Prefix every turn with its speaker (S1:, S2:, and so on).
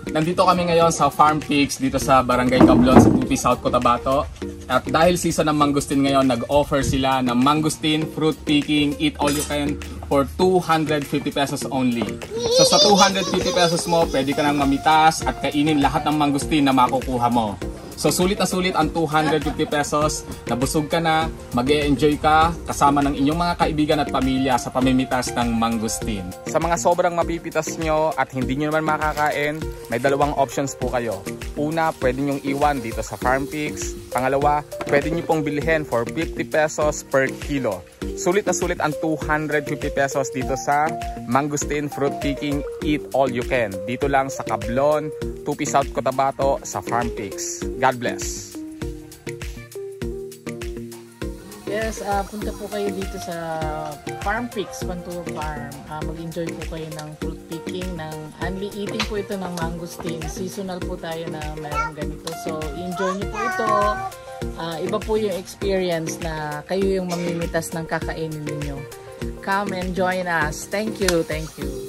S1: Nandito kami ngayon sa Farm Picks dito sa Barangay Cablon sa Tupi, South Cotabato. At dahil season ng mangustin ngayon, nag-offer sila ng mangustin, fruit picking, eat all you can for 250 pesos only. So sa 250 pesos mo, pwede ka nang mamitas at kainin lahat ng mangustin na makukuha mo. So sulit na sulit ang 250 pesos, nabusog ka na, mag-e-enjoy ka kasama ng inyong mga kaibigan at pamilya sa pamimitas ng mangustin. Sa mga sobrang mapipitas nyo at hindi nyo naman makakain, may dalawang options po kayo. Una, pwede nyong iwan dito sa Farm Picks. Pangalawa, pwede nyo pong bilhin for 50 pesos per kilo. Sulit na sulit ang 250 pesos dito sa Mangustin Fruit Picking Eat All You Can. Dito lang sa Cablon, Tupi, South Cotabato sa Farm Picks. God bless!
S2: Yes, punta po kayo dito sa Farm Picks, Panturo Farm. Mag-enjoy po kayo ng fruit picking, ng only eating po ito ng mangustin. Seasonal po tayo na mayroong ganito. So, enjoy nyo po ito. Iba po yung experience na kayo yung mamimitas ng kakainin ninyo. Come and join us. Thank you, thank you.